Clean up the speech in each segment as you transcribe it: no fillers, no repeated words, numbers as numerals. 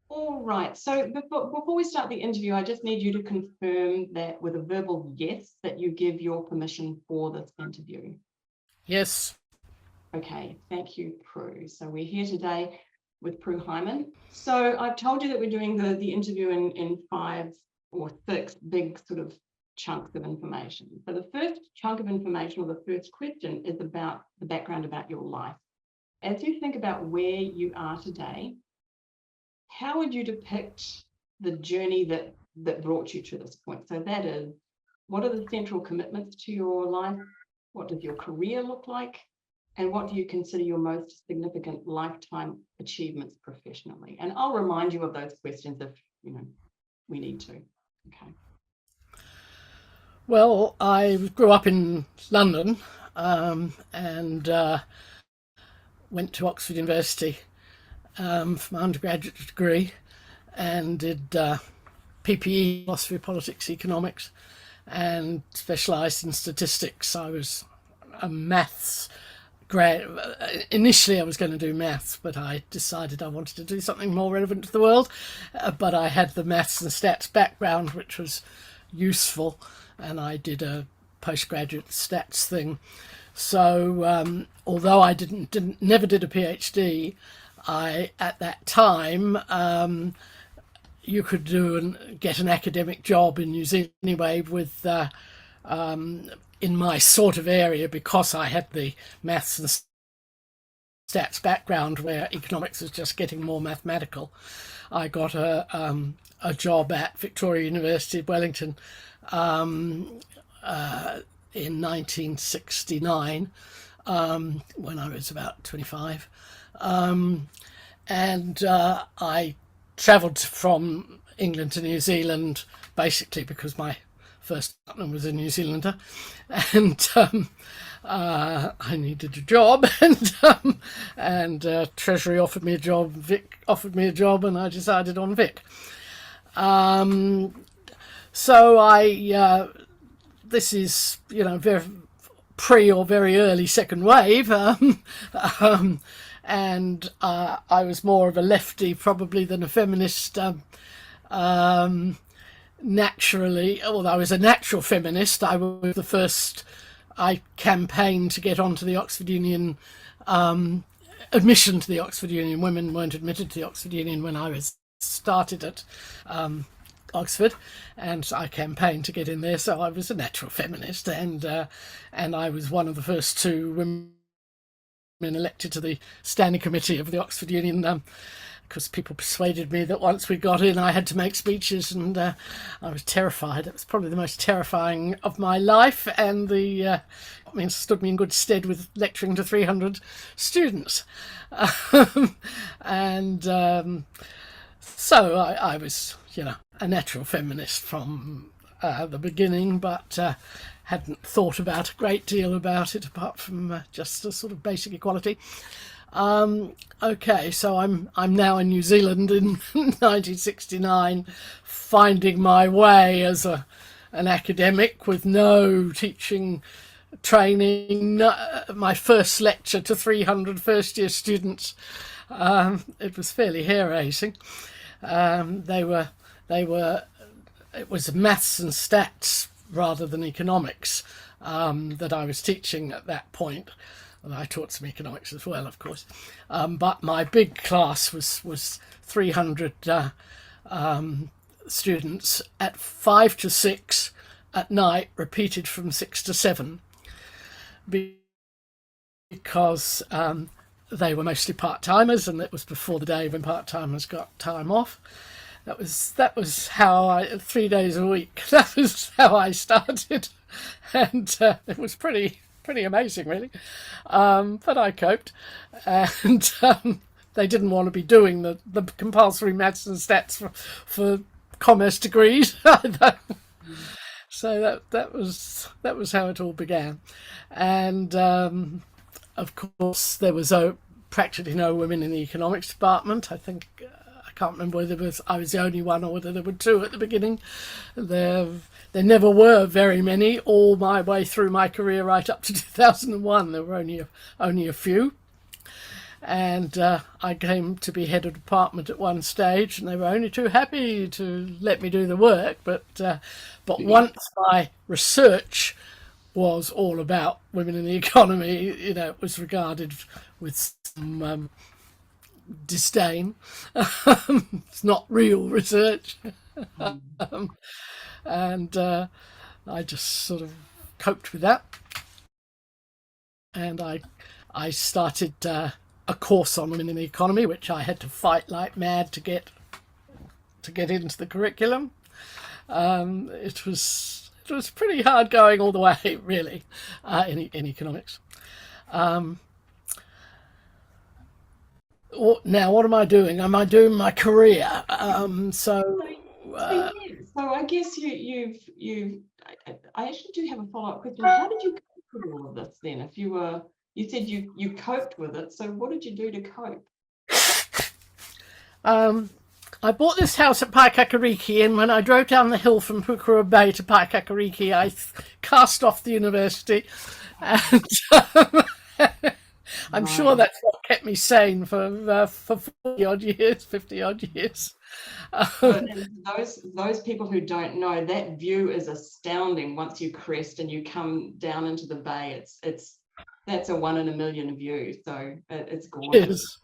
All right. So before we start the interview, I just need you to confirm that with a verbal yes, that you give your permission for this interview. Yes. Okay. Thank you, Prue. So we're here today with Prue Hyman. So I've told you that we're doing the interview in 5 or 6 big sort of chunks of information. So the first chunk of information, or the first question, is about the background about your life. As you think about where you are today, how would you depict the journey that brought you to this point? So that is, what are the central commitments to your life? What does your career look like? And what do you consider your most significant lifetime achievements professionally? And I'll remind you of those questions if we need to. Okay. Well, I grew up in London and went to Oxford University for my undergraduate degree and did PPE, philosophy, politics, economics, and specialised in statistics. I was a maths grad. Initially, I was going to do maths, but I decided I wanted to do something more relevant to the world. But I had the maths and stats background, which was useful, and I did a postgraduate stats thing. So although I never did a PhD, I at that time you could get an academic job in New Zealand anyway with in my sort of area, because I had the maths and stats background where economics was just getting more mathematical. I got a job at Victoria University of Wellington in 1969 when I was about 25. And I travelled from England to New Zealand basically because my first partner was a New Zealander, and I needed a job, and Treasury offered me a job, Vic offered me a job, and I decided on Vic. So this is very pre or very early second wave, and I was more of a lefty probably than a feminist. Naturally, although I was a natural feminist, I was the first. I campaigned to get onto the Oxford Union, admission to the Oxford Union. Women weren't admitted to the Oxford Union when I was started at Oxford, and I campaigned to get in there. So I was a natural feminist, and I was one of the first 2 women elected to the standing committee of the Oxford Union. Because people persuaded me that once we got in, I had to make speeches, and I was terrified. It was probably the most terrifying of my life, and stood me in good stead with lecturing to 300 students. And so I was, a natural feminist from the beginning, but hadn't thought about a great deal about it apart from just a sort of basic equality. Okay, so I'm now in New Zealand in 1969, finding my way as an academic with no teaching training. My first lecture to 300 first-year students. It was fairly hair-raising. It was maths and stats rather than economics that I was teaching at that point. And I taught some economics as well, of course. But my big class was 300 students at 5 to 6 at night, repeated from 6 to 7, because they were mostly part-timers, and it was before the day when part-timers got time off. That was how 3 days a week. That was how I started, and it was pretty amazing, really. But I coped, and they didn't want to be doing the compulsory maths and stats for commerce degrees either. So that was how it all began, and of course there was practically no women in the economics department. I think I can't remember whether I was the only one or whether there were 2 at the beginning. There never were very many all my way through my career right up to 2001. There were only a few. and I came to be head of department at one stage, and they were only too happy to let me do the work. But once my research was all about women in the economy, it was regarded with some disdain. It's not real research. And I just sort of coped with that. And I started a course on women in the economy, which I had to fight like mad to get into the curriculum. It was pretty hard going all the way, really, in economics. Now, what am I doing? Am I doing my career? So I guess I actually do have a follow-up question. How did you cope with all of this then? If you said you coped with it, so what did you do to cope? I bought this house at Paikakariki, and when I drove down the hill from Pukerua Bay to Paikakariki, I cast off the university, and I'm sure that's what kept me sane for 40 odd years, 50 odd years. Those people who don't know, that view is astounding. Once you crest and you come down into the bay, that's a 1 in a million view. So it's gorgeous.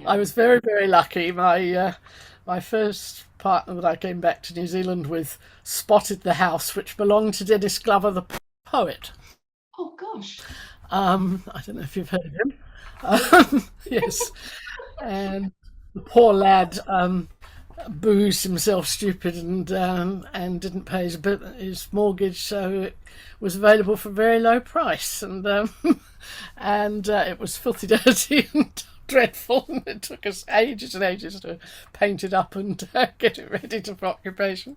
Yeah. I was very, very lucky. My first partner that I came back to New Zealand with spotted the house, which belonged to Dennis Glover, the poet. Oh gosh. I don't know if you've heard of him. Yes. And the poor lad boozed himself stupid and didn't pay his mortgage, so it was available for a very low price, and it was filthy dirty and dreadful. It took us ages and ages to paint it up and get it ready for occupation,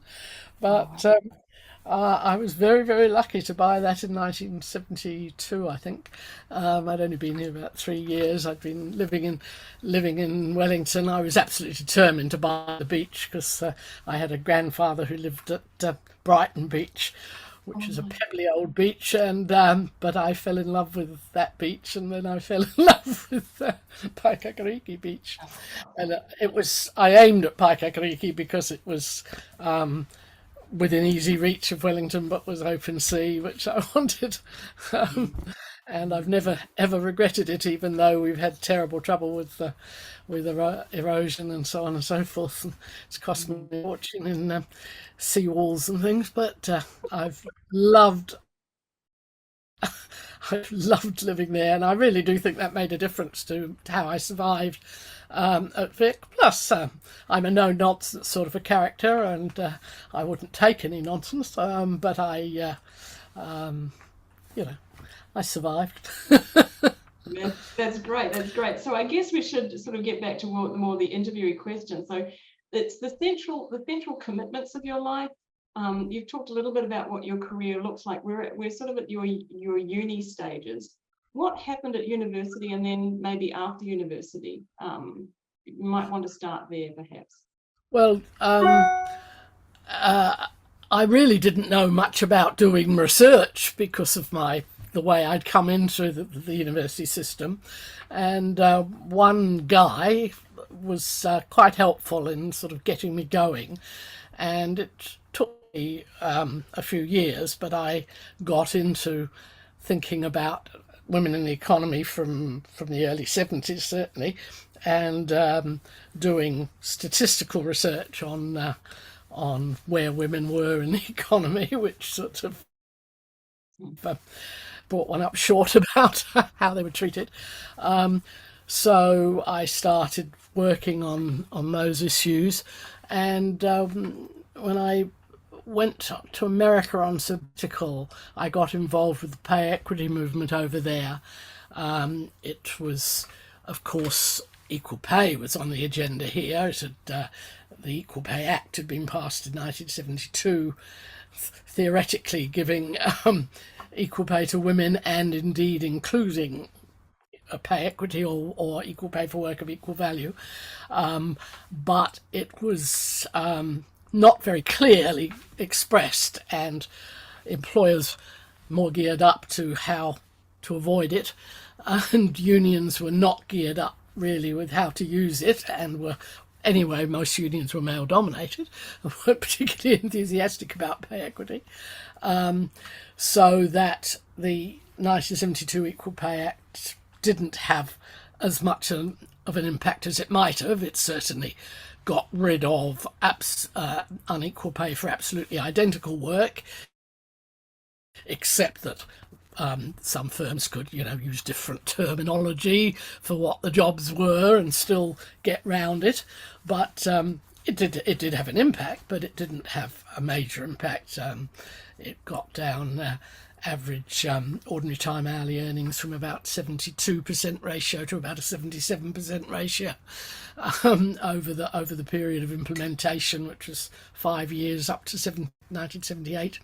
but I was very, very lucky to buy that in 1972, I think. I'd only been here about 3 years. I'd been living in Wellington. I was absolutely determined to buy the beach because I had a grandfather who lived at Brighton Beach, which is a pebbly old beach, and but I fell in love with that beach, and then I fell in love with Paikakariki Beach. And I aimed at Paikakariki because it was within easy reach of Wellington, but was open sea, which I wanted. And I've never ever regretted it, even though we've had terrible trouble with erosion and so on and so forth. And it's cost me a fortune in seawalls and things, but I've loved living there, and I really do think that made a difference to how I survived at Vic. Plus, I'm a no-nonsense sort of a character, and I wouldn't take any nonsense, but I survived. That's great. That's great. So I guess we should sort of get back to more the interviewee question. So it's the central commitments of your life. You've talked a little bit about what your career looks like. We're sort of at your uni stages. What happened at university, and then maybe after university? You might want to start there, perhaps. Well, I really didn't know much about doing research because of the way I'd come into the university system, and one guy was quite helpful in sort of getting me going, and it took me a few years, but I got into thinking about women in the economy from the early 70s, certainly, and doing statistical research on where women were in the economy, which sort of brought one up short about how they were treated. So I started working on those issues, and when I went to America on sabbatical, I got involved with the pay equity movement over there. It was, of course, equal pay was on the agenda here. The Equal Pay Act had been passed in 1972, theoretically giving equal pay to women, and indeed including a pay equity or equal pay for work of equal value. But it was not very clearly expressed, and employers more geared up to how to avoid it, and unions were not geared up really with how to use it, and were anyway, most unions were male dominated and weren't particularly enthusiastic about pay equity, so that the 1972 Equal Pay Act didn't have as much of an impact as it might have. It certainly got rid of unequal pay for absolutely identical work, except that some firms could, use different terminology for what the jobs were and still get round it. But it did have an impact, but it didn't have a major impact. It got down average ordinary time hourly earnings from about 72% ratio to about a 77% ratio over the period of implementation, which was 5 years up to 1978.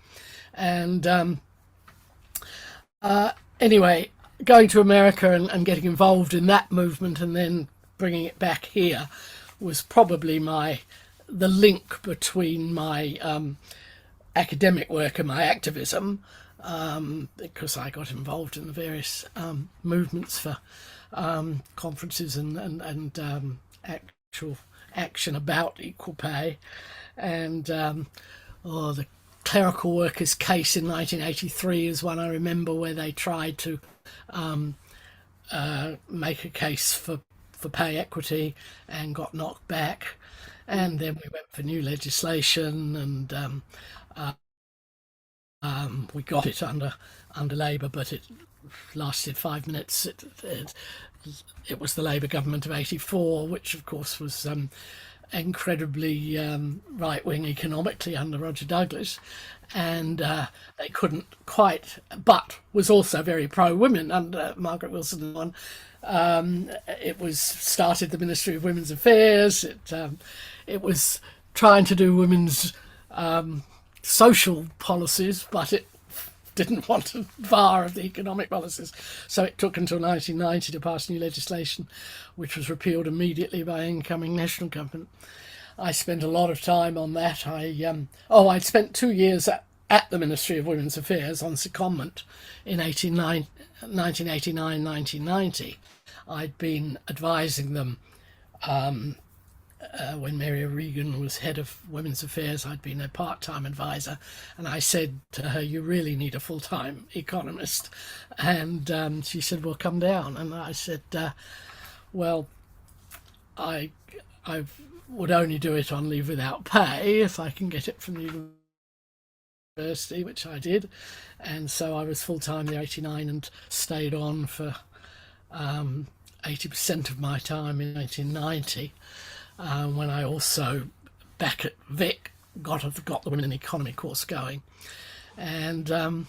And anyway, going to America and getting involved in that movement and then bringing it back here was probably the link between my academic work and my activism, because I got involved in the various movements for conferences and actual action about equal pay. And the clerical workers case in 1983 is one I remember, where they tried to make a case for pay equity and got knocked back. And then we went for new legislation, and we got it under Labour, but it lasted 5 minutes. It was the Labour government of 84, which of course was incredibly right-wing economically under Roger Douglas, and they couldn't quite, but was also very pro-women under Margaret Wilson and one. It was started the Ministry of Women's Affairs. It was trying to do women's social policies, but it didn't want a VAR of the economic policies. So it took until 1990 to pass new legislation, which was repealed immediately by incoming national government. I spent a lot of time on that. I'd spent 2 years at the Ministry of Women's Affairs on secondment in 1989, 1990. I'd been advising them when Mary Regan was head of Women's Affairs. I'd been a part-time advisor, and I said to her, "You really need a full-time economist." And she said, "Well, come down." And I said, "Well, I would only do it on leave without pay if I can get it from the university," which I did. And so I was full-time there 89 and stayed on for 80% of my time in 1990. When I also, back at Vic, got the Women in Economy course going. And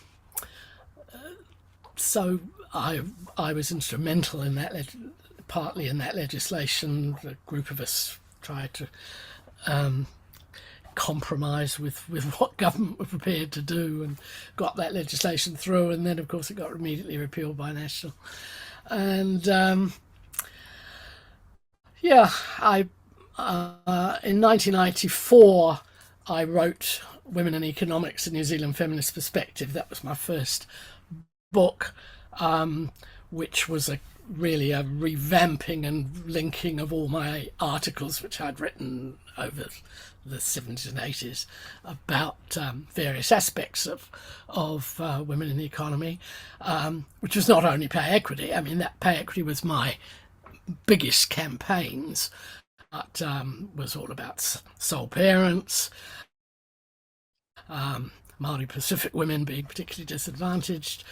so I was instrumental in that, partly in that legislation. A group of us tried to compromise with what government were prepared to do, and got that legislation through. And then, of course, it got immediately repealed by National. And in 1994, I wrote Women in Economics, a New Zealand Feminist Perspective. That was my first book, which was really a revamping and linking of all my articles, which I'd written over the 70s and 80s about various aspects of women in the economy, which was not only pay equity. I mean, that pay equity was my biggest campaigns, but was all about sole parents, Māori Pacific women being particularly disadvantaged,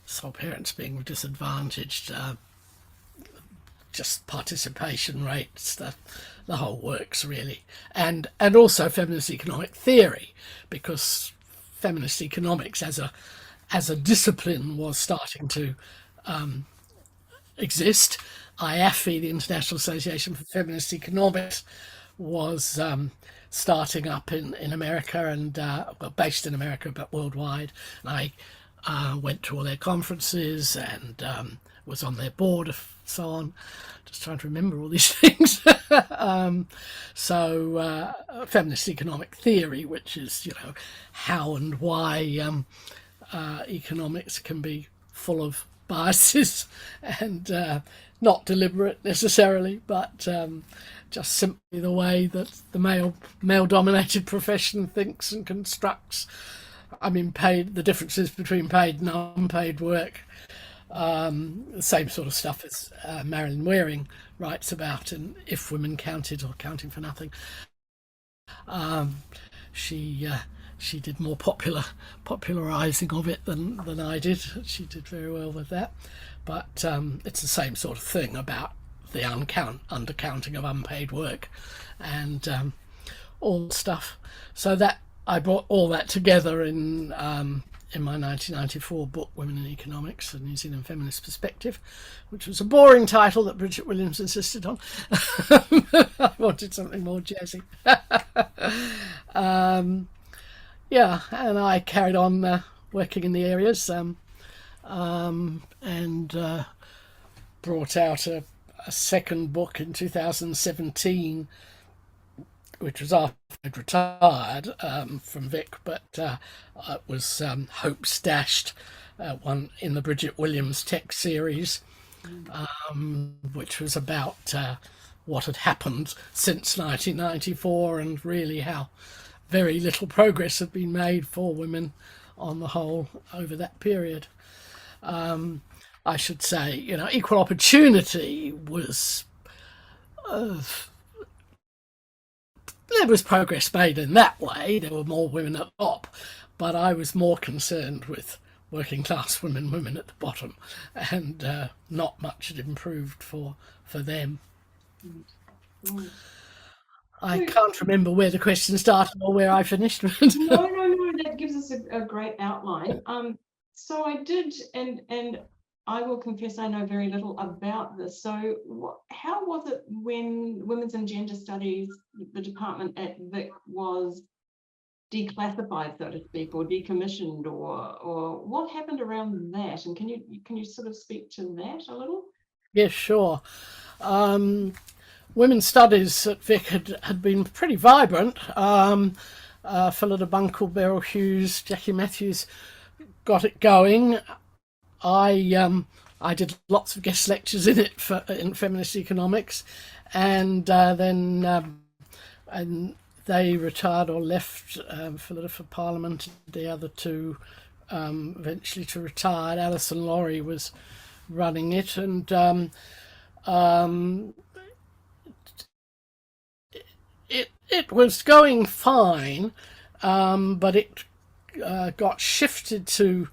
sole parents being disadvantaged, just participation rates, the whole works really, and also feminist economic theory, because feminist economics as a discipline was starting to exist. IAFE, the International Association for Feminist Economics, was starting up in America, and based in America but worldwide. And I went to all their conferences and was on their board, so on. Just trying to remember all these things. Feminist economic theory, which is how and why economics can be full of biases and not deliberate necessarily, but just simply the way that the male-dominated profession thinks and constructs. I mean, the differences between paid and unpaid work, the same sort of stuff as Marilyn Waring writes about in If Women Counted or Counting for Nothing. She did more popularising of it than I did. She did very well with that. But it's the same sort of thing about the undercounting of unpaid work and all stuff. So that I brought all that together in my 1994 book, Women in Economics, a New Zealand Feminist Perspective, which was a boring title that Bridget Williams insisted on. I wanted something more jazzy. Yeah, and I carried on working in the areas and brought out a second book in 2017, which was after I'd retired from Vic, but it was Hope's Dashed, one in the Bridget Williams tech series, which was about what had happened since 1994 and really how very little progress had been made for women on the whole over that period. I should say, equal opportunity was there was progress made in that way. There were more women at the top, but I was more concerned with working class women at the bottom, and not much had improved for them. I can't remember where the question started or where I finished. No, that gives us a great outline. So I did, and I will confess I know very little about this. So how was it when Women's and Gender Studies, the department at Vic, was declassified, so to speak, or decommissioned, or what happened around that? And can you sort of speak to that a little? Yes, sure. Women's studies at Vic had been pretty vibrant. Phillida Bunkle, Beryl Hughes, Jackie Matthews got it going. I did lots of guest lectures in it in feminist economics, and then they retired or left. Phillida for Parliament, the other two eventually to retire. Alison Laurie was running it, and it was going fine, but it got shifted to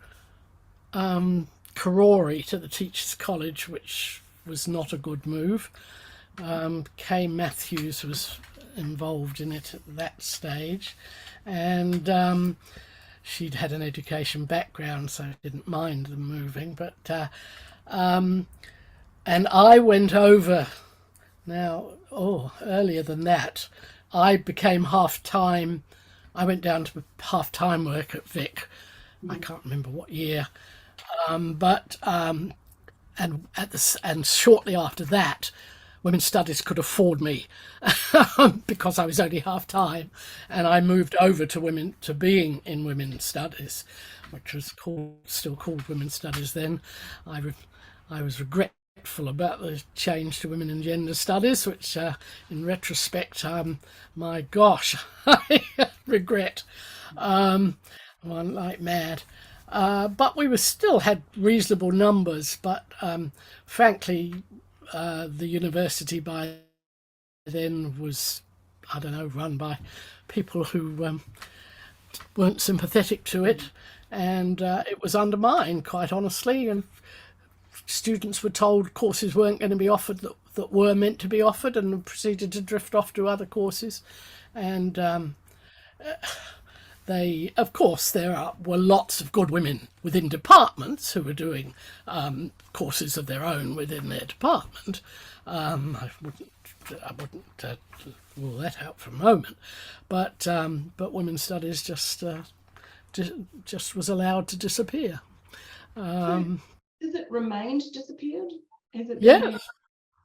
Karori, to the Teachers' College, which was not a good move. Kay Matthews was involved in it at that stage, and she'd had an education background, so didn't mind them moving. But and I went over earlier than that. I became half-time. I went down to half-time work at Vic. I can't remember what year, and shortly after that, Women's Studies could afford me because I was only half-time, and I moved over to being in Women's Studies, which was still called Women's Studies then. I was regretful about the change to Women and Gender Studies, which in retrospect, my gosh, I regret. One like mad. But we still had reasonable numbers, but frankly, the university by then was, I don't know, run by people who weren't sympathetic to it, and it was undermined, quite honestly, and students were told courses weren't going to be offered that were meant to be offered, and proceeded to drift off to other courses. And of course, there were lots of good women within departments who were doing courses of their own within their department. I wouldn't rule that out for a moment, but Women's Studies just was allowed to disappear. Has it remained disappeared? Has it Yeah.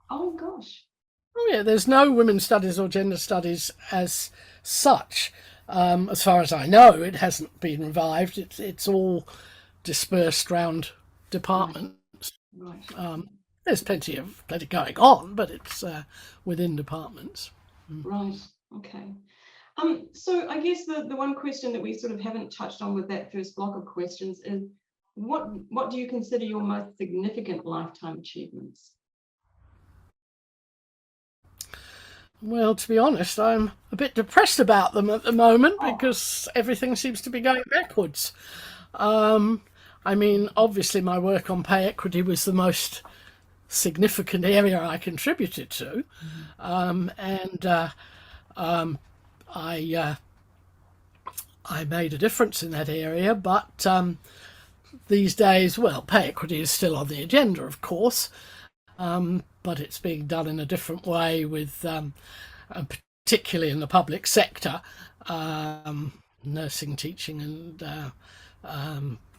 Oh gosh. Oh yeah, there's no Women's Studies or Gender Studies as such. As far as I know, it hasn't been revived. It's all dispersed around departments. Right. There's plenty going on, but it's within departments. Right. Okay. So I guess the one question that we sort of haven't touched on with that first block of questions is what do you consider your most significant lifetime achievements? Well, to be honest, I'm a bit depressed about them at the moment because everything seems to be going backwards. I mean, obviously my work on pay equity was the most significant area I contributed to. I made a difference in that area, but these days, well, pay equity is still on the agenda, of course, but it's being done in a different way with, particularly in the public sector, nursing, teaching and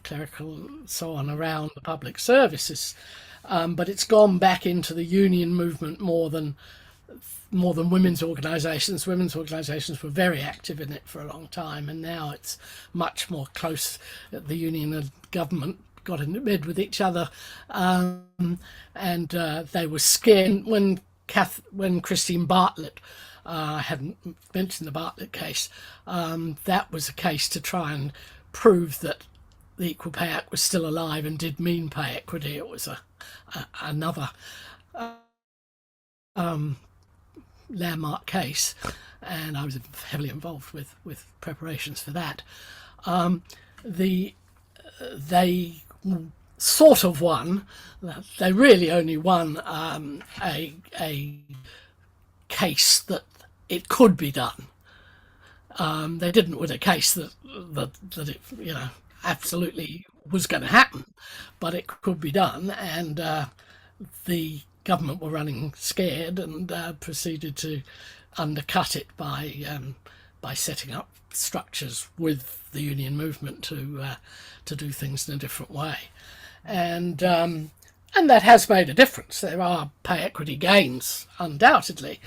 clerical and so on around the public services. But it's gone back into the union movement more than women's organisations. Women's organisations were very active in it for a long time, and now it's much more close. The union and government got into bed with each other, and they were scared when Christine Bartlett. I hadn't mentioned the Bartlett case. That was a case to try and prove that the Equal Pay Act was still alive and did mean pay equity. It was another landmark case, and I was heavily involved with preparations for that. They sort of won. They really only won a case that it could be done. They didn't win a case that it absolutely was going to happen, but it could be done, and the government were running scared and proceeded to undercut it by setting up structures with the union movement to do things in a different way, and that has made a difference. There are pay equity gains, undoubtedly,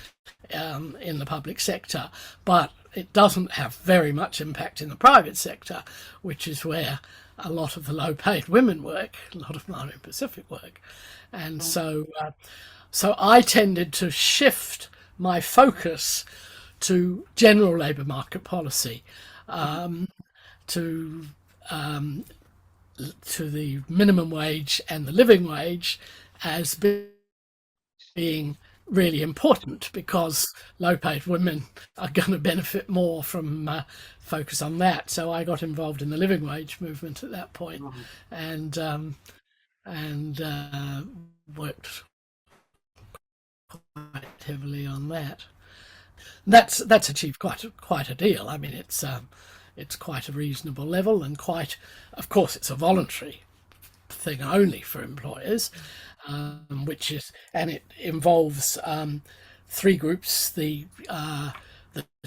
in the public sector, but it doesn't have very much impact in the private sector, which is where a lot of the low-paid women work, a lot of Māori Pacific work, and so I tended to shift my focus to general labour market policy, to the minimum wage and the living wage as being really important, because low-paid women are going to benefit more from focus on that. So I got involved in the living wage movement at that point, and worked quite heavily on that. That's achieved quite a deal. I mean, it's quite a reasonable level, and of course, it's a voluntary thing only for employers, and it involves three groups: the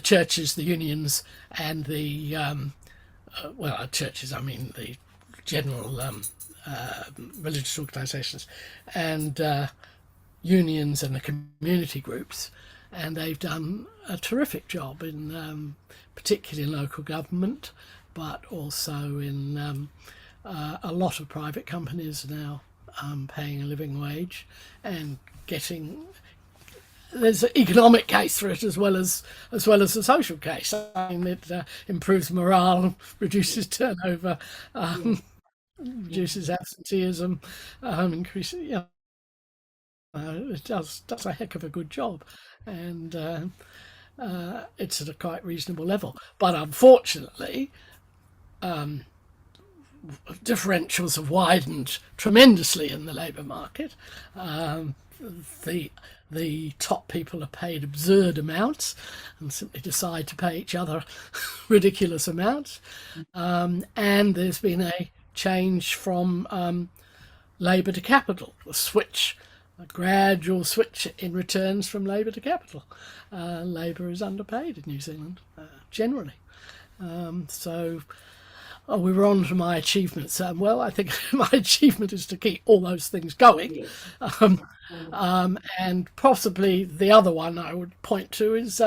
churches, the unions, and the churches. I mean the general religious organisations, and unions and the community groups, and they've done a terrific job in particularly in local government, but also in a lot of private companies now paying a living wage and getting. There's an economic case for it as well as a social case. I mean, it improves morale, reduces turnover, reduces absenteeism, increases. It does a heck of a good job, and it's at a quite reasonable level. But unfortunately, differentials have widened tremendously in the labour market. The top people are paid absurd amounts and simply decide to pay each other ridiculous amounts. And there's been a change from labour to capital, a gradual switch in returns from labour to capital. Labour is underpaid in New Zealand, generally. We were on to my achievements. Well, I think my achievement is to keep all those things going. And possibly the other one I would point to is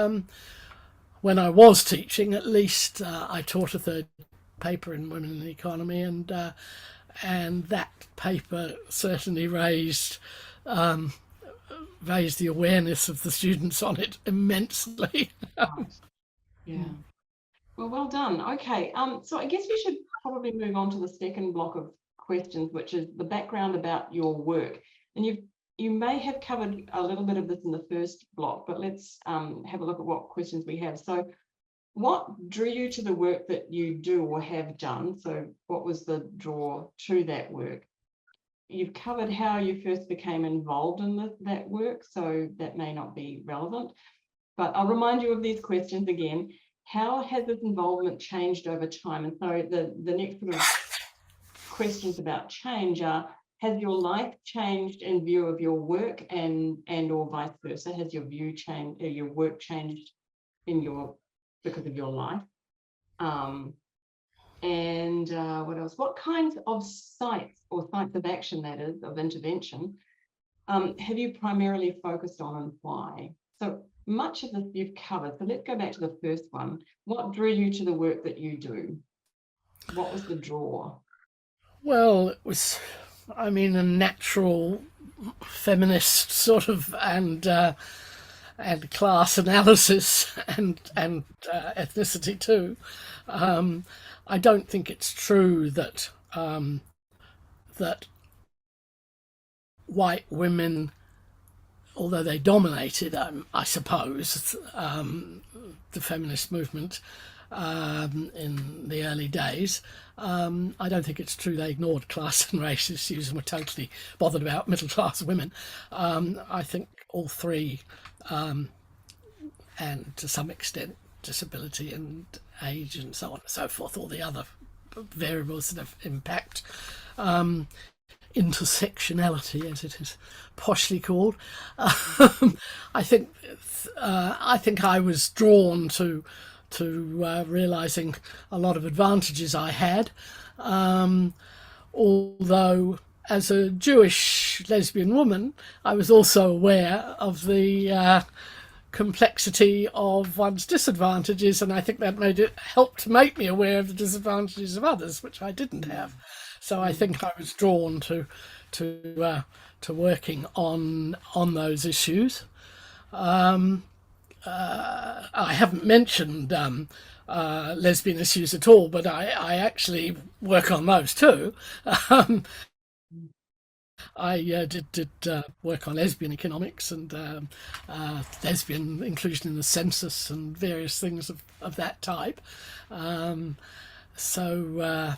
when I was teaching, at least I taught a third paper in Women in the Economy, and that paper certainly raised the awareness of the students on it immensely. Right. Yeah. Well done. Okay. So I guess we should probably move on to the second block of questions, which is the background about your work. And you may have covered a little bit of this in the first block, but let's have a look at what questions we have. So what drew you to the work that you do or have done? So what was the draw to that work? You've covered how you first became involved in that work, so that may not be relevant. But I'll remind you of these questions again. How has this involvement changed over time? And so the next sort of questions about change are, has your life changed in view of your work and or vice versa? Has your view changed, your work changed because of your life? And what else? What kinds of sites or sites of action, that is, of intervention, have you primarily focused on and why? So much of this you've covered. So let's go back to the first one. What drew you to the work that you do? What was the draw? Well, it was, I mean, a natural feminist sort of and class analysis and ethnicity too. I don't think it's true that that white women, although they dominated, I suppose, the feminist movement in the early days, I don't think it's true they ignored class and race issues and were totally bothered about middle class women. I think all three, and to some extent disability and age and so on and so forth, all the other variables that have impact intersectionality, as it is poshly called. I think I was drawn to realizing a lot of advantages I had, although as a Jewish lesbian woman I was also aware of the complexity of one's disadvantages, and I think that helped to make me aware of the disadvantages of others, which I didn't have. So I think I was drawn to working on those issues. I haven't mentioned lesbian issues at all, but I actually work on those too. I did work on lesbian economics and lesbian inclusion in the census and various things of that type. So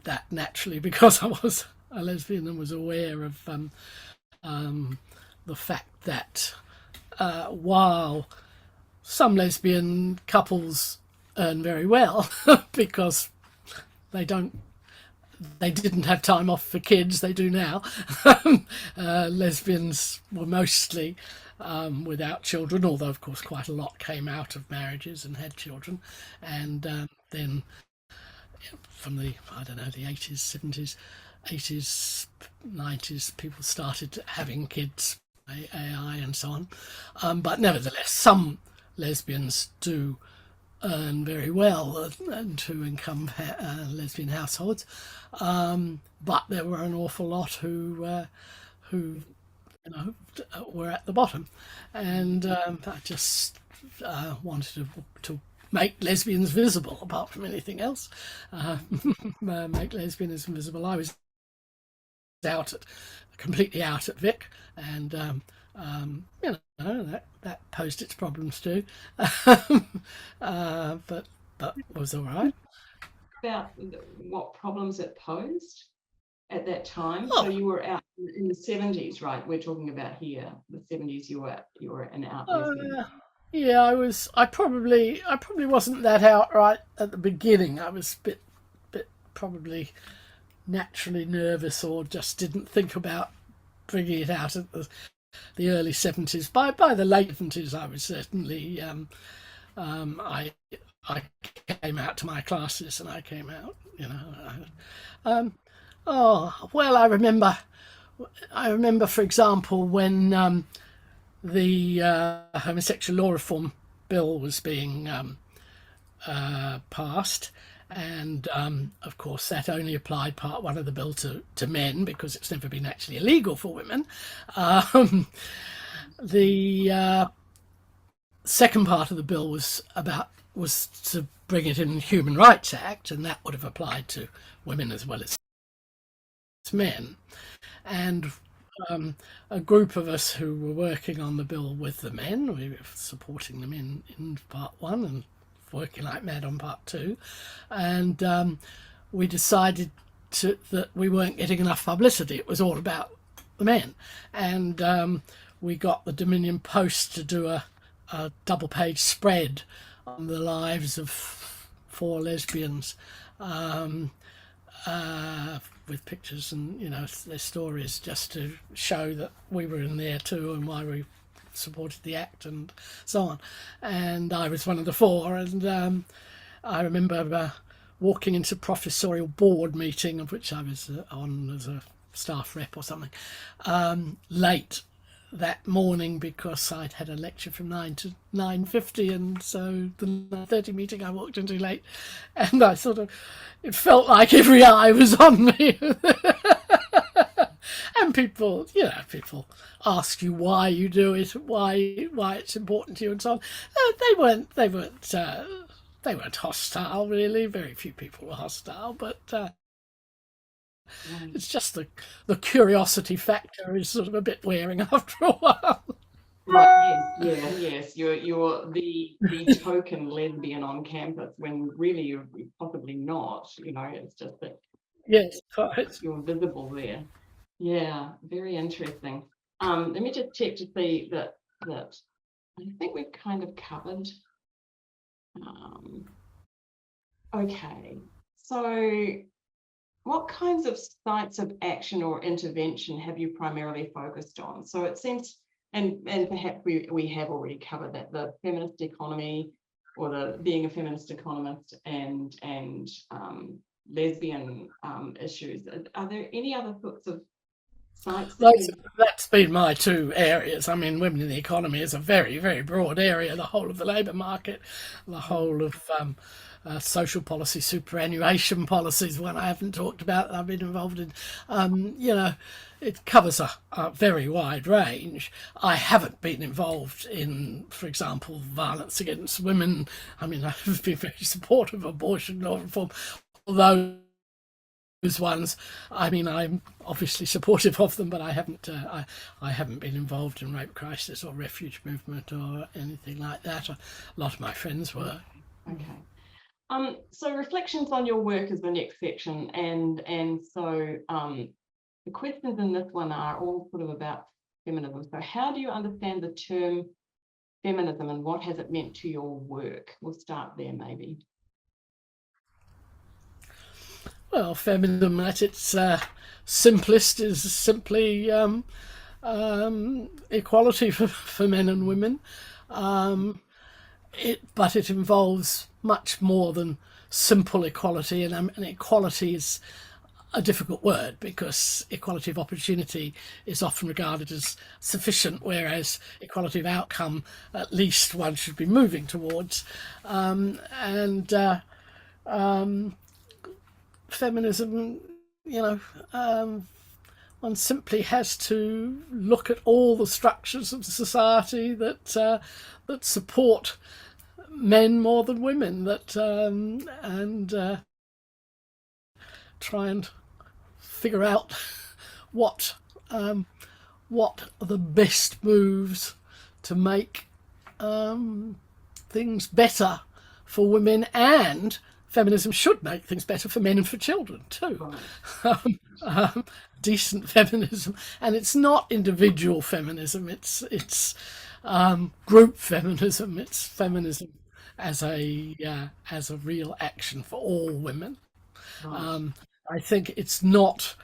that naturally, because I was a lesbian and was aware of the fact that while some lesbian couples earn very well because they didn't have time off for kids, they do now. Lesbians were mostly without children, although of course quite a lot came out of marriages and had children. And then from the 80s, 70s, 80s, 90s, people started having kids, AI and so on. But nevertheless, some lesbians do earn very well and two-income lesbian households, but there were an awful lot who were at the bottom, and I just wanted to make lesbians visible, apart from anything else. Make lesbianism visible. I was completely out at Vic, and that posed its problems too, but was all right. About what problems it posed at that time. Oh. So you were out in the 70s, right? We're talking about here, the 70s. You were an out lesbian. Yeah, I probably wasn't that outright at the beginning. I was a bit probably naturally nervous, or just didn't think about bringing it out at the early 70s. By the late 70s, I was certainly I came out to my classes, and I came out, I remember, for example, when the homosexual law reform bill was being passed, And of course, that only applied part one of the bill to men because it's never been actually illegal for women. Um, the second part of the bill was to bring it in the Human Rights Act, and that would have applied to women as well as men. And a group of us who were working on the bill with the men, we were supporting them in part one and working like mad on part two, and we decided that we weren't getting enough publicity. It was all about the men, and we got the Dominion Post to do a double-page spread on the lives of four lesbians, with pictures and their stories, just to show that we were in there too and why we supported the act and so on. And I was one of the four, and I remember walking into professorial board meeting, of which I was on as a staff rep or something, late that morning because I'd had a lecture from 9 to 9:50, and so the 9:30 meeting I walked into late, and I it felt like every eye was on me. And people ask you why you do it, why it's important to you, and so on. They weren't hostile, really. Very few people were hostile, but it's just the curiosity factor is sort of a bit wearing after a while. Right, yes. You're the token lesbian on campus when really you're possibly not. It's just that Yes, quite. you're visible there. Yeah, very interesting. Let me just check to see that I think we've kind of covered. Okay, so what kinds of sites of action or intervention have you primarily focused on? So it seems, and perhaps we have already covered that, the feminist economy, or the being a feminist economist, and lesbian issues. Are there any other sorts of sites? That's been my two areas. I mean, women in the economy is a very, very broad area. The whole of the labour market, the whole of social policy, superannuation policies, one I haven't talked about that I've been involved in. It covers a very wide range. I haven't been involved in, for example, violence against women. I mean, I've been very supportive of abortion law reform, although those ones, I mean, I'm obviously supportive of them, but I haven't been involved in rape crisis or refuge movement or anything like that. A lot of my friends were. Okay. So reflections on your work is the next section, and so the questions in this one are all sort of about feminism. So how do you understand the term feminism, and what has it meant to your work? We'll start there, maybe. Well, feminism at its simplest is simply equality for men and women. But it involves much more than simple equality, and equality is a difficult word because equality of opportunity is often regarded as sufficient, whereas equality of outcome, at least one should be moving towards. Feminism, one simply has to look at all the structures of society that support men more than women, and try and figure out what are the best moves to make things better for women, and feminism should make things better for men and for children too. Decent feminism, and it's not individual feminism. It's group feminism. It's feminism as a real action for all women. Right. I think it's not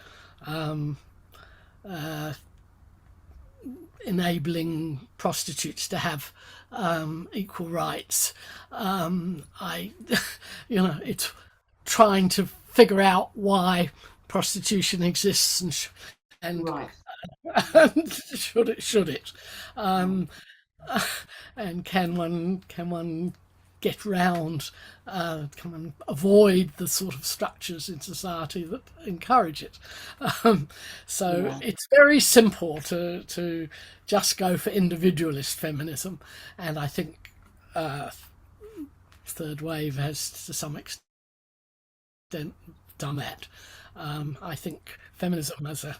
enabling prostitutes to have equal rights. It's trying to figure out why prostitution exists and Right. and should it and can one get round, kind of avoid the sort of structures in society that encourage it. So it's very simple to just go for individualist feminism, and I think third wave has to some extent done that. I think feminism as a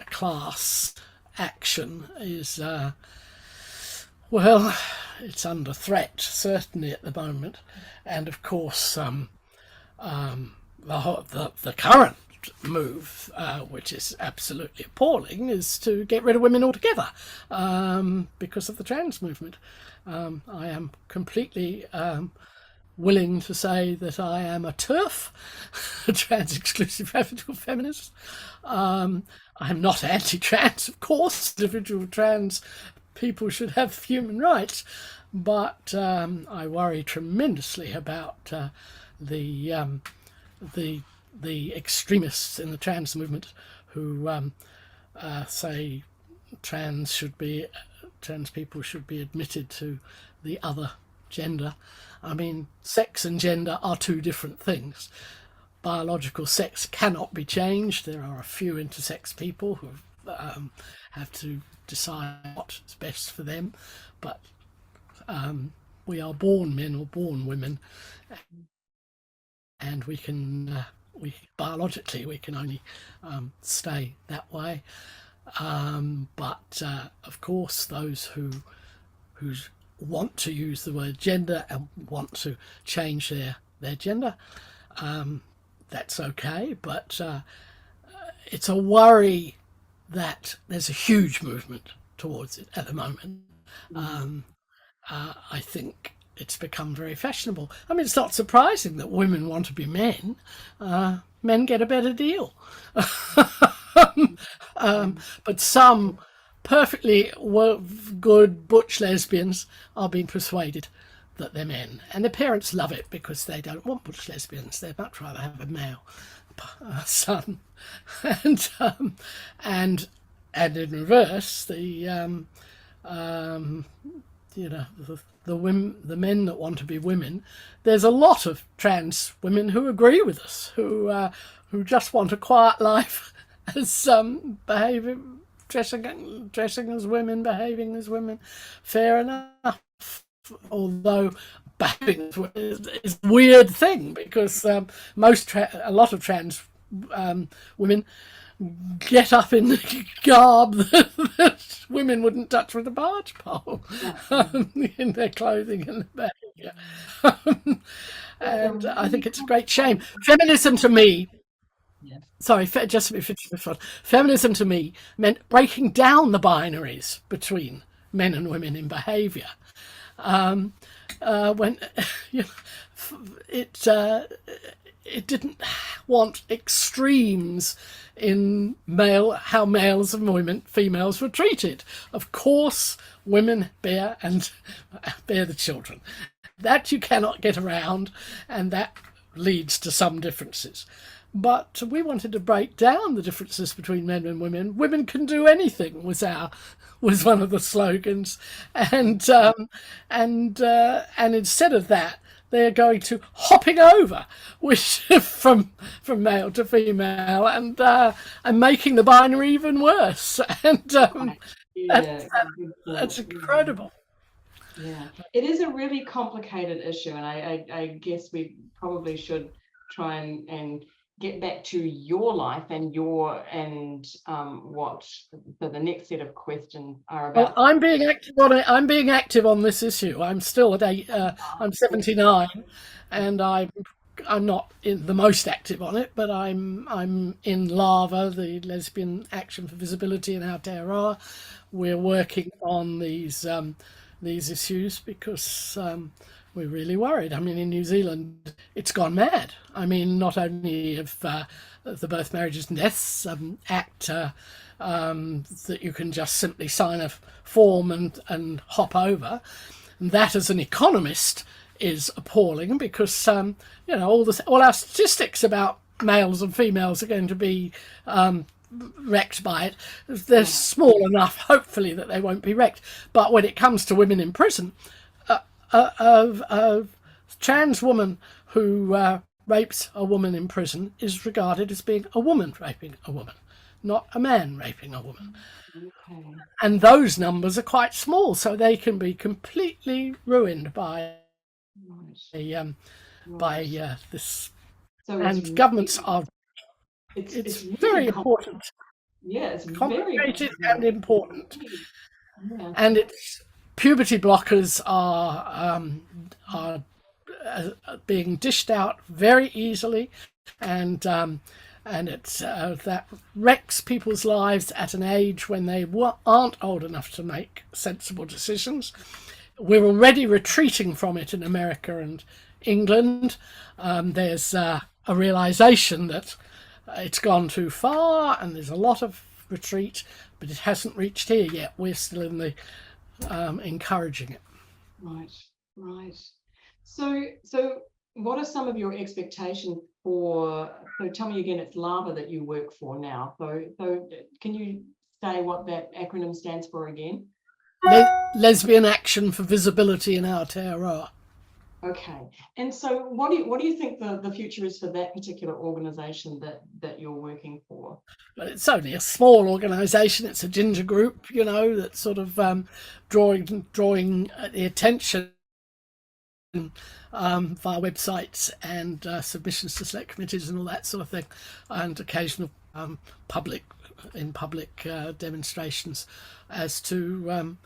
class action is well, it's under threat certainly at the moment, and of course the current move, which is absolutely appalling, is to get rid of women altogether because of the trans movement. I am completely willing to say that I am a TERF, a trans-exclusive radical feminist. I'm not anti-trans, of course. Individual trans people should have human rights, but I worry tremendously about the extremists in the trans movement who say trans people should be admitted to the other gender. I mean, sex and gender are two different things. Biological sex cannot be changed. There are a few intersex people who have to decide what is best for them, but we are born men or born women, and we biologically we can only stay that way. But of course, those who want to use the word gender and want to change their gender, that's okay, but it's a worry that there's a huge movement towards it at the moment. I think it's become very fashionable. I mean, it's not surprising that women want to be men. Men get a better deal. But some perfectly good butch lesbians are being persuaded that they're men, and their parents love it because they don't want butch lesbians. They'd much rather have a male son. And in reverse, the men that want to be women, there's a lot of trans women who agree with us, who just want a quiet life as dressing as women, behaving as women. Fair enough. Although behaving is a weird thing, because a lot of trans women get up in the garb that women wouldn't touch with a barge pole, in their clothing and their behaviour. And I think it's a great shame. Feminism to me, feminism to me meant breaking down the binaries between men and women in behaviour. When it didn't want extremes in how males and females were treated. Of course, women bear the children. That you cannot get around, and that leads to some differences. But we wanted to break down the differences between men and women. Women can do anything was one of the slogans, and instead of that, they're going to hopping over, which from male to female, and making the binary even worse. And that's incredible. Yeah, it is a really complicated issue, and I guess we probably should try and get back to your life and what the next set of questions are about. Well, I'm being active on it. I'm being active on this issue. I'm still I'm 79, and I'm not the most active on it, but I'm in LAVA, the Lesbian Action for Visibility in Aotearoa. We're working on these issues because we're really worried. I mean, in New Zealand, it's gone mad. I mean, not only of the Birth, Marriages and Deaths Act that you can just simply sign a form and hop over. And that, as an economist, is appalling because all our statistics about males and females are going to be wrecked by it. They're small enough, hopefully, that they won't be wrecked. But when it comes to women in prison, a trans woman who rapes a woman in prison is regarded as being a woman raping a woman, not a man raping a woman. Okay. And those numbers are quite small, so they can be completely ruined Right. by Right. this. So And governments are. it's It's really very important, yeah, it's very complicated and complicated. important, Yeah. and its puberty blockers are being dished out very easily, and it's that wrecks people's lives at an age when they aren't old enough to make sensible decisions. We're already retreating from it in America and England. There's a realization that it's gone too far, and there's a lot of retreat, but it hasn't reached here yet. We're still in the encouraging it. Right. Right. So what are some of your expectations for, so tell me again, it's LAVA that you work for now. So can you say what that acronym stands for again? Lesbian Action for Visibility in Aotearoa. Okay. And so what do you think the future is for that particular organization that you're working for? But it's only a small organisation. It's a ginger group, that's sort of drawing the attention via websites and submissions to select committees and all that sort of thing, and occasional public demonstrations as to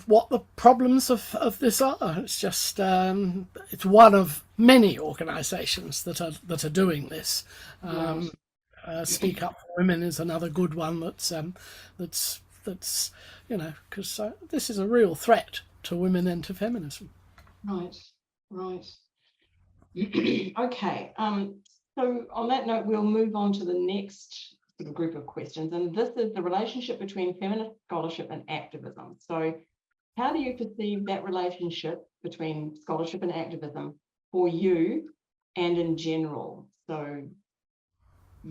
what the problems of this are. It's just it's one of many organisations that are doing this. Right. Speak Up for Women is another good one that's because this is a real threat to women and to feminism. Right. Right. Okay. So on that note, we'll move on to the next sort of group of questions, and this is the relationship between feminist scholarship and activism. So how do you perceive that relationship between scholarship and activism for you and in general? So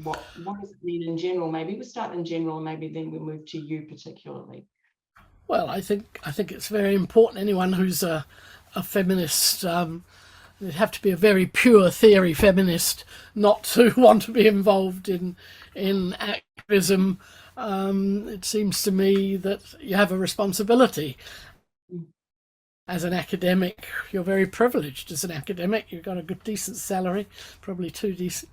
what does it mean in general? Maybe we start in general and maybe then we move to you particularly. Well, I think it's very important. Anyone who's a feminist, they'd have to be a very pure theory feminist not to want to be involved in activism. It seems to me that you have a responsibility. As an academic, you're very privileged as an academic. You've got a good, decent salary, probably too decent,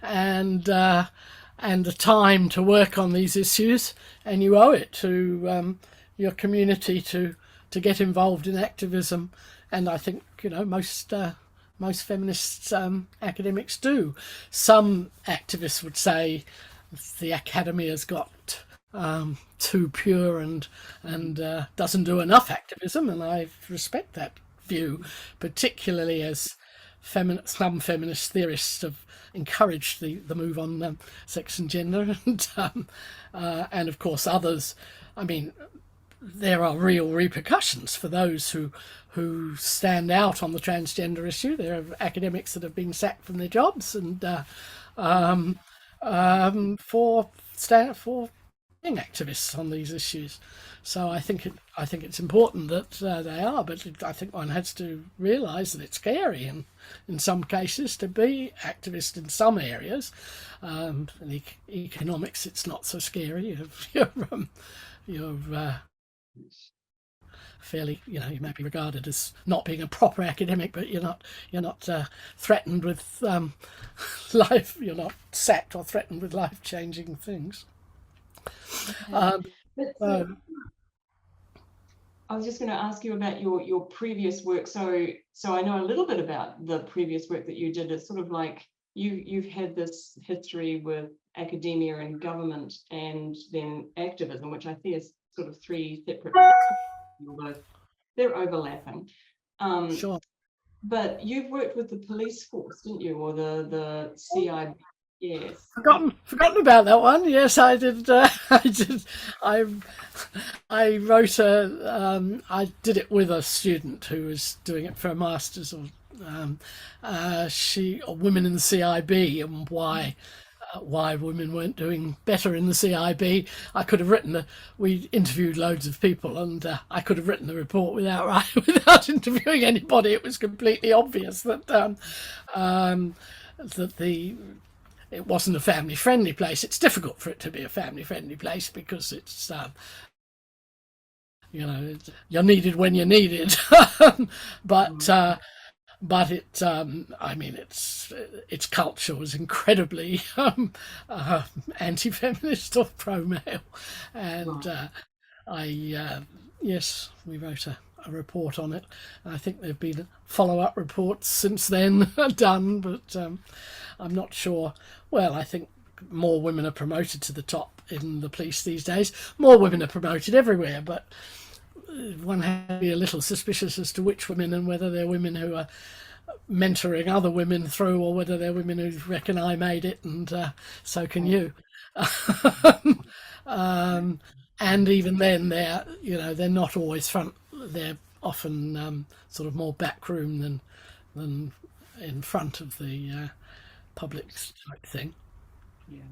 and the time to work on these issues, and you owe it to your community to get involved in activism. And I think most feminist academics do. Some activists would say the academy has got too pure and doesn't do enough activism, and I respect that view, particularly as some feminist theorists have encouraged the move on sex and gender, and of course others. I mean, there are real repercussions for those who stand out on the transgender issue. There are academics that have been sacked from their jobs and for being activists on these issues. So I think it's important that they are, but I think one has to realise that it's scary in some cases to be activist in some areas. In economics, it's not so scary. You're fairly, you may be regarded as not being a proper academic, but you're not threatened with life. You're not sacked or threatened with life-changing things. Okay. I was just going to ask you about your previous work. So I know a little bit about the previous work that you did. It's sort of like you've had this history with academia and government and then activism, which I see as sort of three separate, although they're overlapping. Sure. But you've worked with the police force, didn't you, or the CIB? Yes. Forgotten about that one. Yes, I did. I did. I wrote I did it with a student who was doing it for a master's, or women in the CIB, and why why women weren't doing better in the CIB. I could have written we interviewed loads of people, and I could have written the report without interviewing anybody. It was completely obvious that it wasn't a family-friendly place. It's difficult for it to be a family-friendly place because it's you're needed when you're needed, but its culture was incredibly anti-feminist or pro-male, and yes, we wrote a report on it. I think there've been follow-up reports since then done, but I'm not sure. Well, I think more women are promoted to the top in the police these days. More women are promoted everywhere, but one has to be a little suspicious as to which women, and whether they're women who are mentoring other women through, or whether they're women who reckon I made it and so can you. And even then, they're not always front. They're often sort of more backroom than in front of the public type thing. Yeah.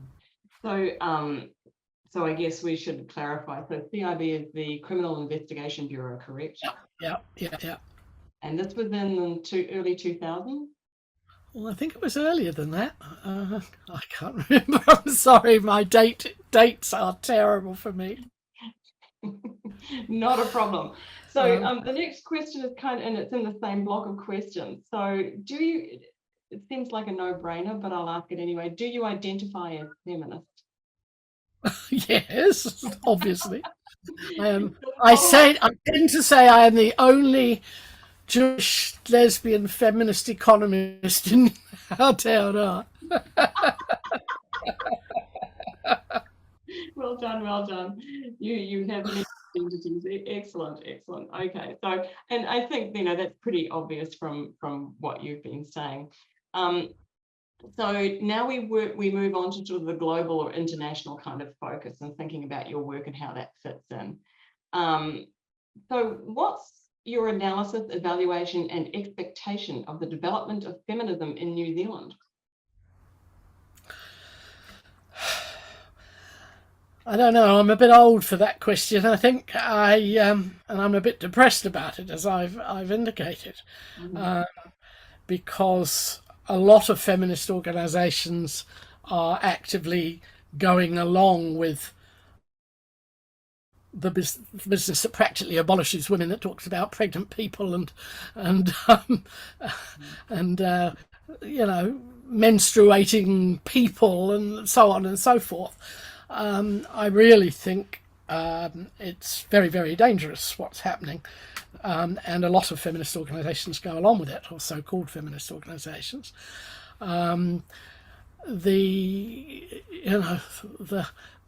So I guess we should clarify. So CIB is the Criminal Investigation Bureau, correct? Yeah. And this was in the early 2000s? Well, I think it was earlier than that. I can't remember. I'm sorry, my dates are terrible for me. Not a problem. So the next question is and it's in the same block of questions. So it seems like a no-brainer, but I'll ask it anyway. Do you identify as feminist? Yes, obviously. I tend to say I am the only Jewish lesbian feminist economist in Aotearoa. Well done. You have many identities. Excellent. Okay, so, and I think that's pretty obvious from what you've been saying. So now we move on to sort of the global or international kind of focus and thinking about your work and how that fits in. So what's your analysis, evaluation, and expectation of the development of feminism in New Zealand? I don't know. I'm a bit old for that question. I think and I'm a bit depressed about it, as I've indicated, because a lot of feminist organisations are actively going along with the business that practically abolishes women, that talks about pregnant people and menstruating people and so on and so forth. I really think it's very, very dangerous what's happening, and a lot of feminist organisations go along with it, or so-called feminist organisations. The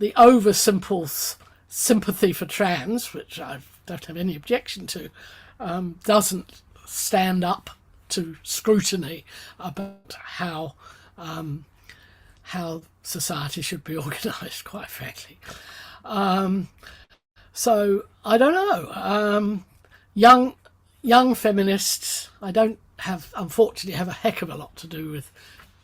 oversimple sympathy for trans, which I don't have any objection to, doesn't stand up to scrutiny about how society should be organised, quite frankly. So I don't know. Young feminists, I don't unfortunately have a heck of a lot to do with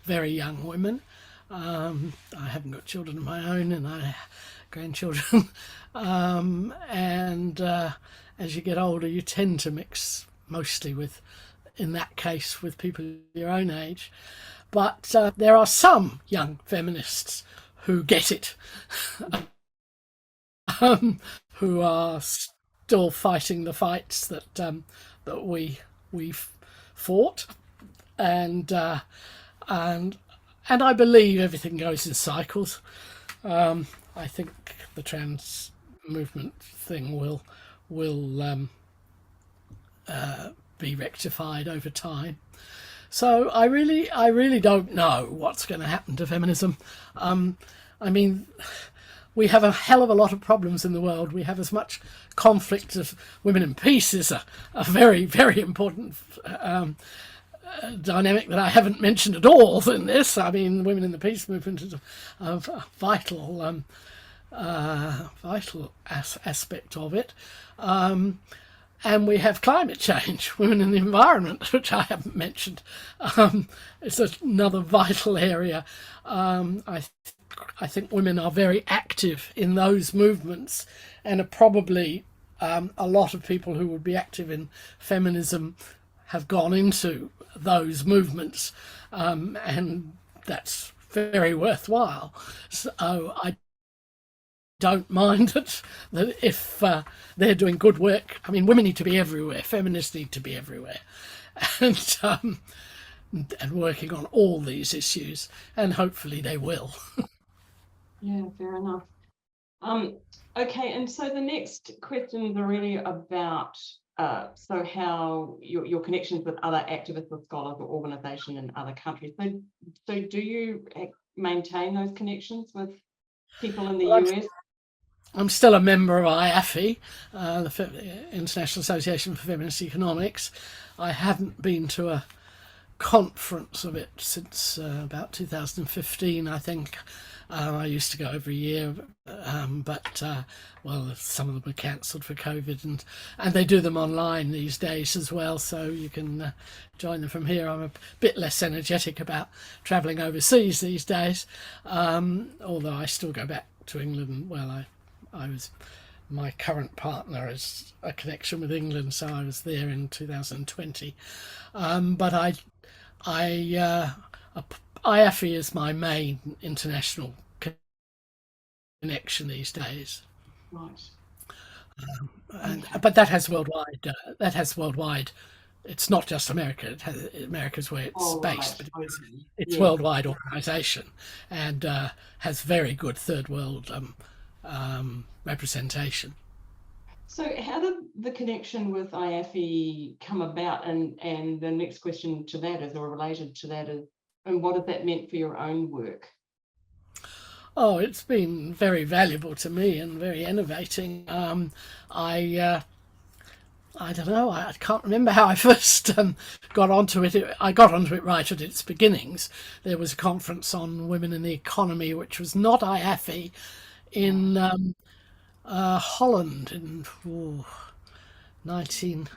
very young women. I haven't got children of my own, and I have grandchildren. And as you get older, you tend to mix mostly with, in that case, with people your own age. But there are some young feminists who get it, who are still fighting the fights that we fought, and I believe everything goes in cycles. I think the trans movement thing will be rectified over time. So I really don't know what's going to happen to feminism. I mean, we have a hell of a lot of problems in the world. We have as much conflict as Women in Peace is a very, very important dynamic that I haven't mentioned at all in this. I mean, Women in the Peace movement is a vital aspect of it. And we have climate change, women in the environment, which I haven't mentioned. It's another vital area. I think women are very active in those movements, and are probably a lot of people who would be active in feminism have gone into those movements, and that's very worthwhile. So I don't mind it, that if they're doing good work. I mean, women need to be everywhere, feminists need to be everywhere, and working on all these issues, and hopefully they will. Yeah, fair enough. Okay, and so the next questions are really about so how your connections with other activists or scholars or organisations in other countries. So do you maintain those connections with people in the US? I'm still a member of IAFE, the International Association for Feminist Economics. I haven't been to a conference of it since about 2015, I think. I used to go every year, but well, some of them were cancelled for COVID, and they do them online these days as well, so you can join them from here. I'm a bit less energetic about travelling overseas these days, although I still go back to England. Well, my current partner is a connection with England, so I was there in 2020. But IAFE is my main international connection these days. Right. But that has worldwide. It's not just America. America's where it's based, right. but it's Yes. worldwide organisation, and has very good third world representation. So how did the connection with IAFE come about? And the next question to that is, or related to that is, and what has that meant for your own work? Oh, it's been very valuable to me and very innovating. I don't know. I can't remember how I first got onto it. I got onto it right at its beginnings. There was a conference on women in the economy, which was not IAFE, in Holland in 19.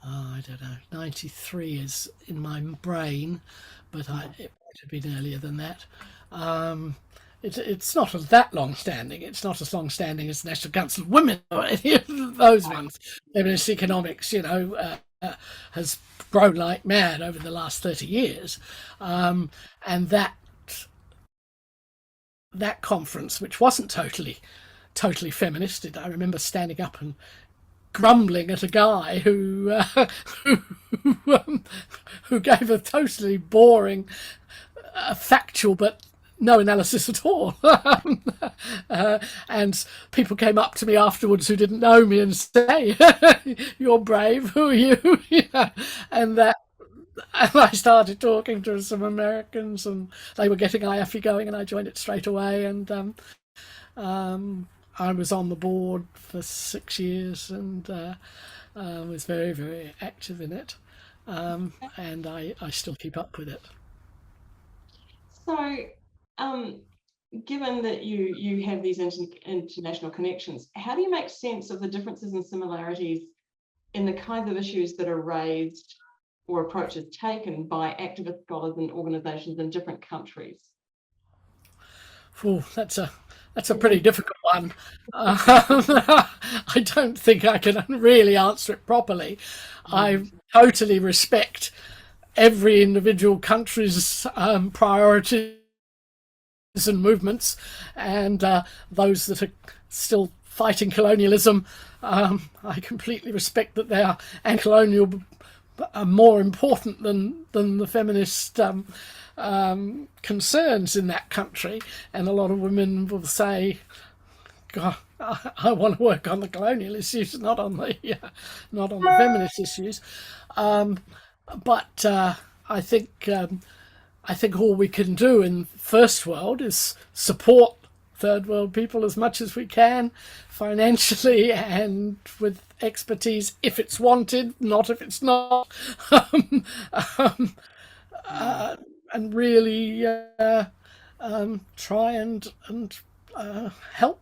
I don't know. 93 is in my brain, but it might have been earlier than that. It's not that long standing. It's not as long standing as the National Council of Women or any of those ones. Feminist economics, has grown like mad over the last 30 years, and that conference, which wasn't totally feminist. I remember standing up and grumbling at a guy who gave a totally boring, factual but no analysis at all. And people came up to me afterwards who didn't know me and say, "You're brave. Who are you?" And I started talking to some Americans, and they were getting IAFE going, and I joined it straight away. And I was on the board for 6 years, and was very, very active in it. And I still keep up with it. So, given that you have these international connections, how do you make sense of the differences and similarities in the kinds of issues that are raised or approaches taken by activist scholars and organisations in different countries? Oh, that's a pretty difficult one. I don't think I can really answer it properly. I totally respect every individual country's priorities and movements, and those that are still fighting colonialism. I completely respect that they are anti-colonial, are more important than the feminist concerns in that country. And a lot of women will say, "God, I want to work on the colonial issues, not on the feminist issues." But I think all we can do in first world is support third world people as much as we can, financially and with expertise if it's wanted, not if it's not, and really try and help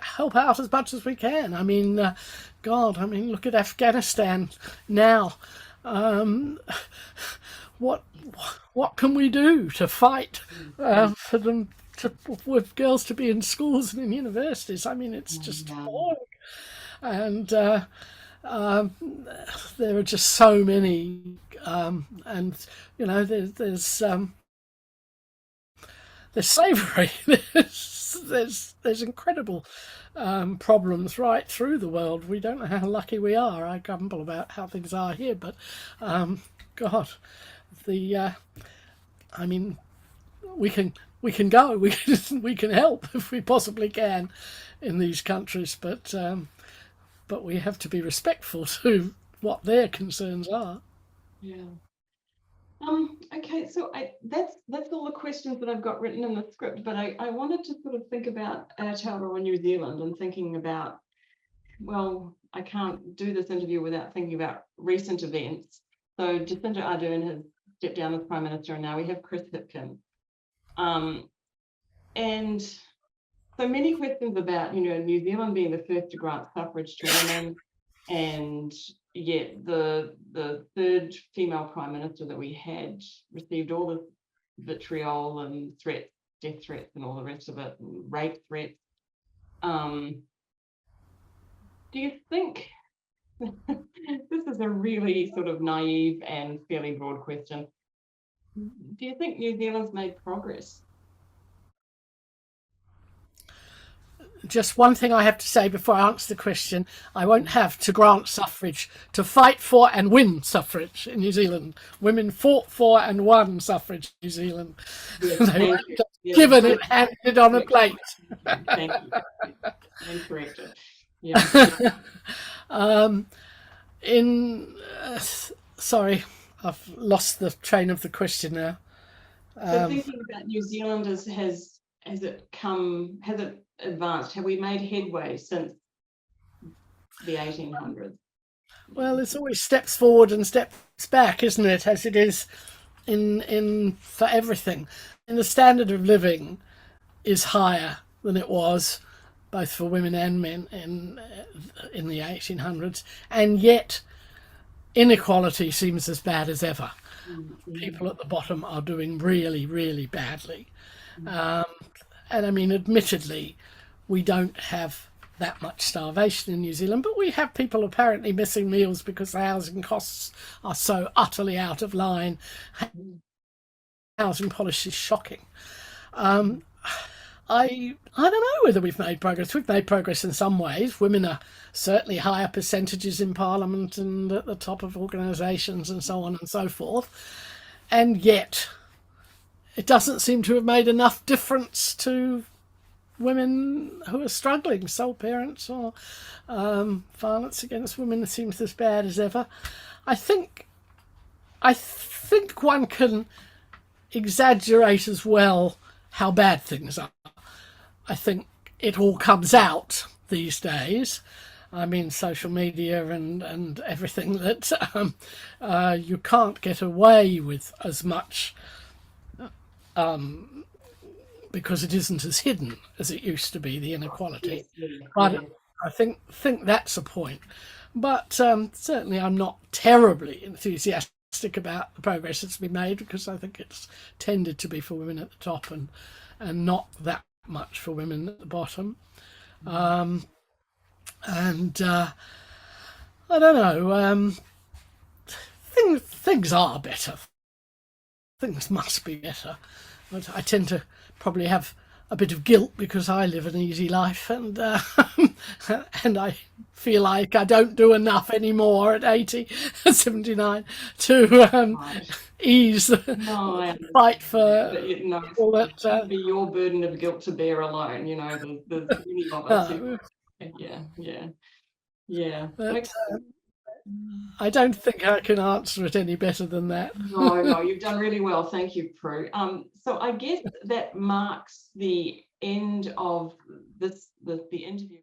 help out as much as we can. I mean, God, I mean, look at Afghanistan now. Um, what what can we do to fight for them with girls to be in schools and in universities? I mean, it's just appalling. And there are just so many, and you know, there's slavery. there's incredible problems right through the world. We don't know how lucky we are. I grumble about how things are here, but God, I mean, we can go. We can help if we possibly can in these countries, but we have to be respectful to what their concerns are. Yeah. Okay, so that's all the questions that I've got written in the script, but I wanted to sort of think about Aotearoa New Zealand and thinking about, well, I can't do this interview without thinking about recent events. So Jacinda Ardern has stepped down as Prime Minister, and now we have Chris Hipkins. And so many questions about, you know, New Zealand being the first to grant suffrage to women, and yet the third female prime minister that we had received all the vitriol and threats, death threats and all the rest of it, and rape threats. Do you think, this is a really sort of naive and fairly broad question, do you think New Zealand's made progress? Just one thing I have to say before I answer the question: I won't have to grant suffrage, to fight for and win suffrage in New Zealand. Women fought for and won suffrage in New Zealand. Yes, they weren't given it, handed on a plate. Thank you. Incorrect. Yeah. Sorry, I've lost the train of the question now. So thinking about New Zealand, has it advanced? Have we made headway since the 1800s? Well, it's always steps forward and steps back, isn't it? As it is in for everything. And the standard of living is higher than it was, both for women and men in the 1800s, and yet inequality seems as bad as ever. People at the bottom are doing really, really badly. And I mean, admittedly, we don't have that much starvation in New Zealand, but we have people apparently missing meals because the housing costs are so utterly out of line. Housing policy is shocking. I don't know whether we've made progress. We've made progress in some ways. Women are certainly higher percentages in Parliament and at the top of organisations and so on and so forth. And yet it doesn't seem to have made enough difference to women who are struggling, sole parents, or violence against women seems as bad as ever. I think one can exaggerate as well how bad things are. I think it all comes out these days. I mean, social media and everything, that you can't get away with as much because it isn't as hidden as it used to be, the inequality. But I think that's a point. But certainly I'm not terribly enthusiastic about the progress that's been made, because I think it's tended to be for women at the top and not that much for women at the bottom. And I don't know, things are better. Things must be better. But I tend to probably have a bit of guilt because I live an easy life, and and I feel like I don't do enough anymore at 80, 79 to ease the fight for all that. It shouldn't be your burden of guilt to bear alone. You know, there's many of us. Yeah. But, I don't think I can answer it any better than that. No, you've done really well. Thank you, Prue. So I guess that marks the end of the interview.